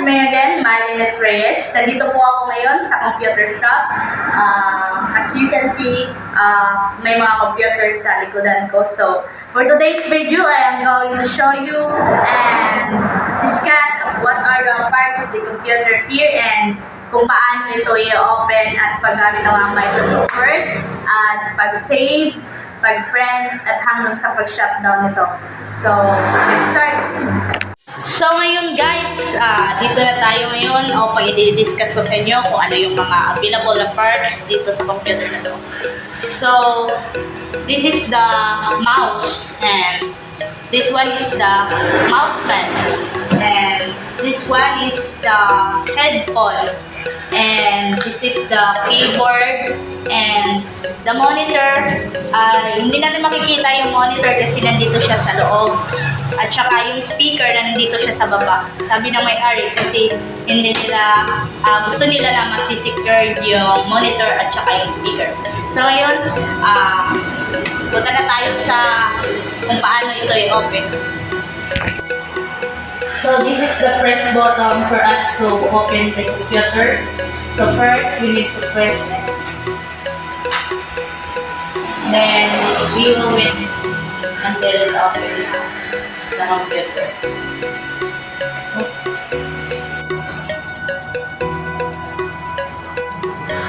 me again, Maylene Reyes. Nandito po ako ngayon sa computer shop. As you can see, may mga computers sa likodan ko. So, for today's video, I am going to show you and discuss what are the parts of the computer here and kung paano ito i-open at paggamit ng mga Microsoft Word at pag-save, pag-print at hanggang sa pag-shutdown nito. So, let's start! So ngayon guys, dito na tayo ngayon o i-discuss ko sa inyo kung ano yung mga available na parts dito sa computer na to. So, this is the mouse and this one is the mouse pad and this one is the headphone and this is the keyboard and the monitor. Hindi natin makikita yung monitor kasi nandito siya sa loob. At saka yung speaker na nandito siya sa baba. Sabi ng may-ari kasi hindi nila, gusto nila na masisecure yung monitor at saka yung speaker. So ngayon, punta na tayo sa kung paano ito i-open. So this is the press button for us to open the computer. So first, we need to press it. Then we will wait until it opens the computer.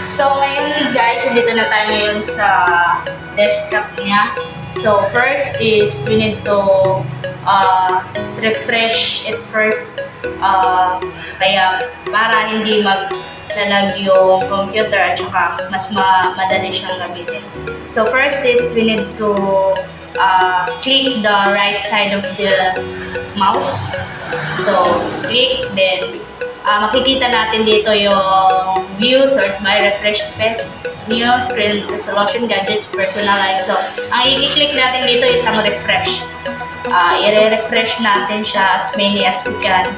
So ngayon guys, dito na tayo ngayon sa desktop niya. So first is we need to refresh it first. Kaya para hindi maglalag yung computer at saka mas madali siyang gamitin. So first is we need to click the right side of the mouse. So click, then makikita natin dito yung views or my refresh best, new screen resolution, gadgets, personalized. So ang i-click natin dito is ang refresh. I-refresh natin siya as many as we can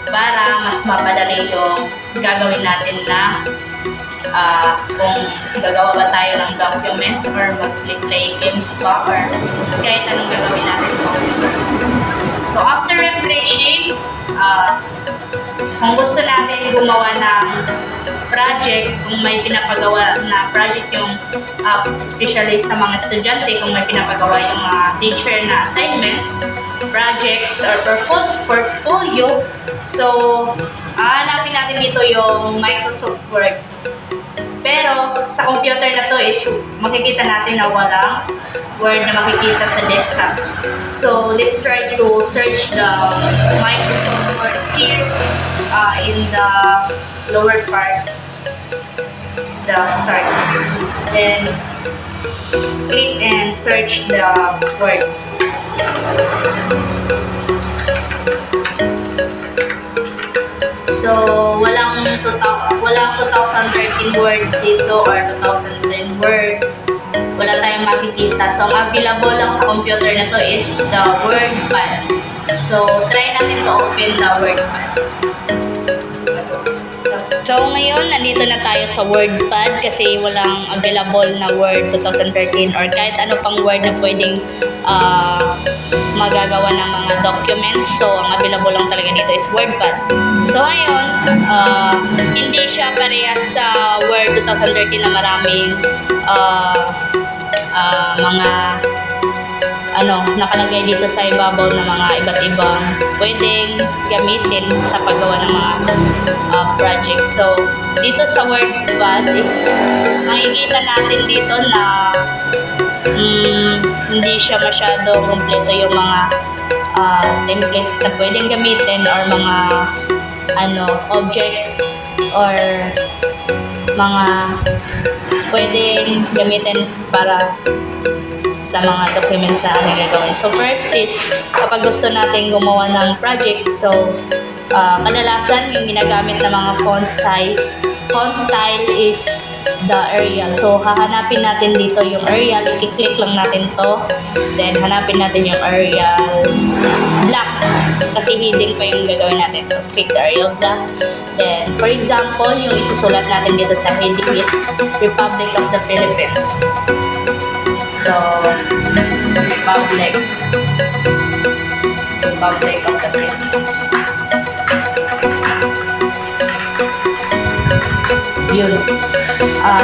para mas mapadali yung gagawin natin na kung gagawa ba tayo ng documents or mag-play games ba or kahit anong gagawin natin sa computer. So after refreshing, kung gusto natin gumawa ng project, kung may pinapagawa na project yung especially sa mga estudyante, kung may pinapagawa yung mga teacher na assignments, projects, or portfolio, so hanapin natin dito yung Microsoft Word. Pero sa computer na to is makikita natin na walang Word na makikita sa desktop. So let's try to search the Microsoft Word here in the lower part, the start. Then click and search the word. So walang 2013 word dito or 2010 word. Wala tayong makikita. So ang available lang sa computer na to is the WordPad. So try natin to open the WordPad. So ngayon, nandito na tayo sa WordPad kasi walang available na Word 2013 or kahit ano pang Word na pwedeng magagawa ng mga documents. So ang available lang talaga dito is WordPad. So ngayon, hindi siya parehas sa Word 2013 na maraming mga nakalagay dito sa ibabaw na mga iba't ibang pwedeng gamitin sa paggawa ng mga projects. So, dito sa WordPad is makikita natin dito na hindi siya masyado kompleto yung mga templates na pwedeng gamitin or mga object or mga pwedeng gamitin para sa mga documents na gagawin. So first is, kapag gusto natin gumawa ng project, so kadalasan yung ginagamit na mga font style is the Arial. So hahanapin natin dito yung Arial, i-click lang natin to, then hanapin natin yung Arial black kasi hidden pa yung gagawin natin. So click the Arial black. Then for example, yung isusulat natin dito sa heading is Republic of the Philippines. So, Republic of the Philippines. Yun.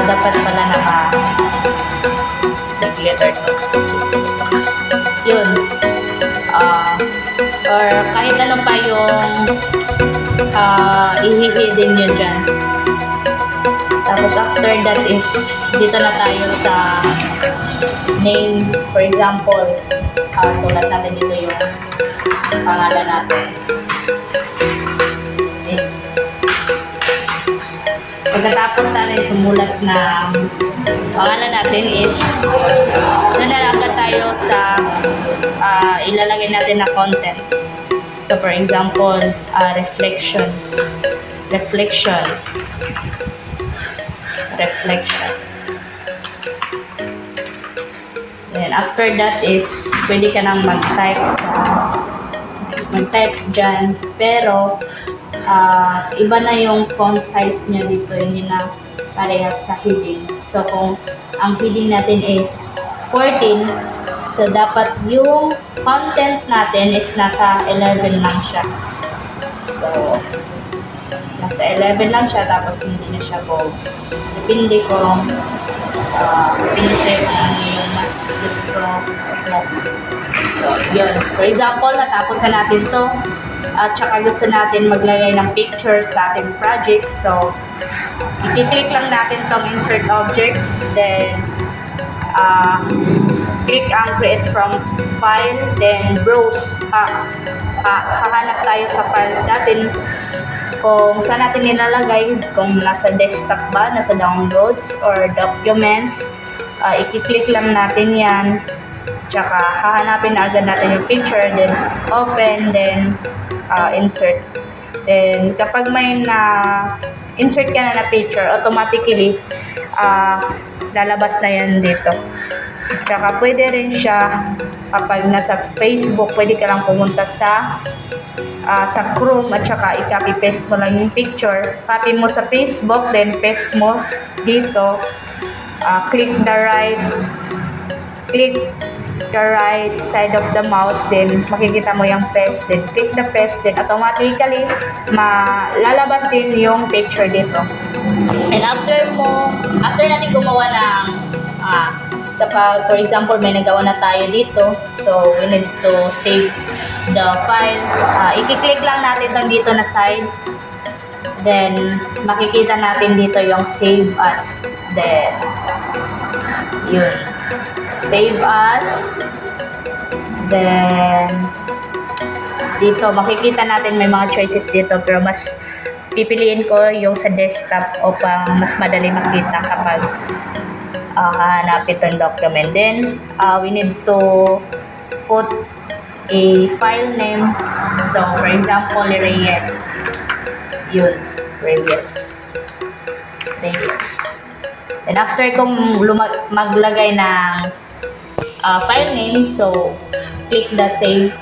Dapat pala naka-glitter to. Yun. Or kahit ano pa yung i-hidden nyo dyan. Tapos after that is, dito na tayo sa name. For example, sulat natin dito yung pangalan natin. Okay. Pagkatapos natin sumulat na pangalan natin is, doon na agad tayo sa ilalagay natin na content. So for example, reflection. Then after that is, pwede ka nang mag-type dyan, pero iba na yung font size niya dito, hindi na parehas sa heading. So kung ang heading natin is 14, so dapat yung content natin is nasa 11 lang siya. So nasa 11 lang siya, tapos hindi na siya bold. Depende kung depende sa'yo kung ano yung mas gusto mo. So yun, for example, natapos na natin to at saka gusto natin maglagay ng picture sa ating project. So i-click lang natin tong insert object, then click ang create from file, then browse. Hahanap tayo sa files natin kung saan natin nilalagay, kung nasa desktop ba, nasa downloads or documents. I-click lang natin yan, tsaka hahanapin na agad natin yung picture, then open, then insert. Then kapag may insert ka na picture, automatically lalabas na yan dito. Tsaka pwede rin siya kapag nasa Facebook, pwede ka lang pumunta sa Chrome at saka i-copy paste mo lang yung picture. Copy mo sa Facebook, then paste mo dito. Click the right side of the mouse, then makikita mo yung paste, then click the paste, then automatically lalabas din yung picture dito. And after natin gumawa ng kapag for example may nagawa na tayo dito, so we need to save the file. I-click lang natin itong dito na side, then makikita natin dito yung save as, then yun, save as, then dito makikita natin may mga choices dito, pero mas pipiliin ko yung sa desktop upang mas madali makita kapag hahanapin itong document. Then we need to put a file name. So for example, Reyes. Yun, Reyes. And after kong maglagay ng file name, so click the save,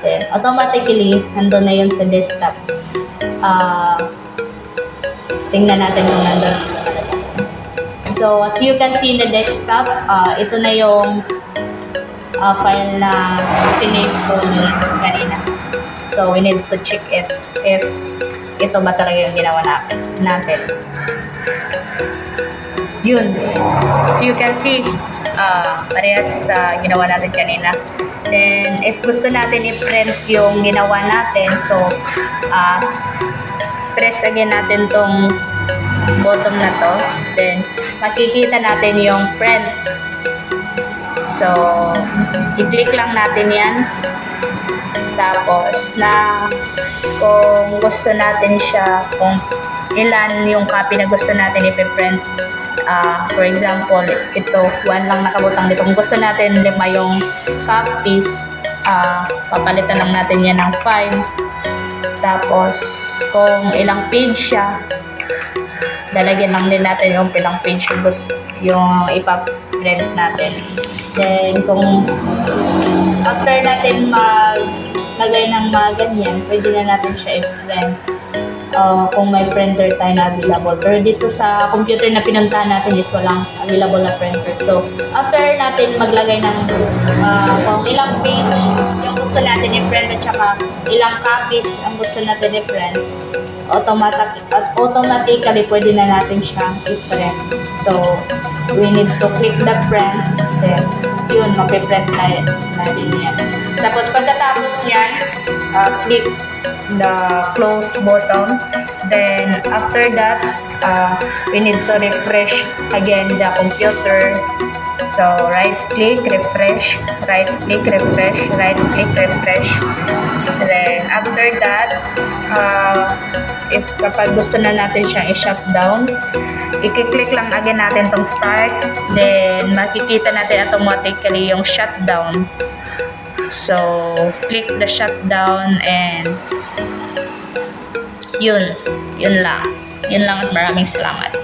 then automatically nandun na yun sa desktop. Tingnan natin kung nandun. So as you can see in the desktop, ito na yung file na sinave ko kanina. So we need to check it if ito ba talaga yung ginawa natin. Yun. So you can see, parehas ginawa natin kanina. Then if gusto natin i-print yung ginawa natin, so press again natin tong bottom na to, then makikita natin yung print. So i-click lang natin yan, tapos kung gusto natin siya, kung ilan yung copy na gusto natin i-print, for example ito 1 lang nakabutang dito, kung gusto natin 5 yung copies, papalitan lang natin yan ng 5. Tapos kung ilang page siya, lalagyan lang din natin yung ilang page yung ipa-print natin. Then kung after natin maglagay ng mga ganyan, pwede na natin siya i-print kung may printer tayo na available. Pero dito sa computer na pinuntahan natin is walang available na printer. So after natin maglagay ng kung ilang page yung gusto natin i-print at saka ilang copies ang gusto natin i-print, automatically pwede na natin siyang i-print. So, we need to click the print, then yun, mapiprint na din yan. Tapos pagkatapos yan, click the close button. Then after that, we need to refresh again the computer. So right click, refresh, right click, refresh, right click, refresh. Then after that, if kapag gusto na natin siyang i-shutdown, i-click lang again natin tong start. Then makikita natin automatically yung shutdown. So click the shutdown and yun lang at maraming salamat.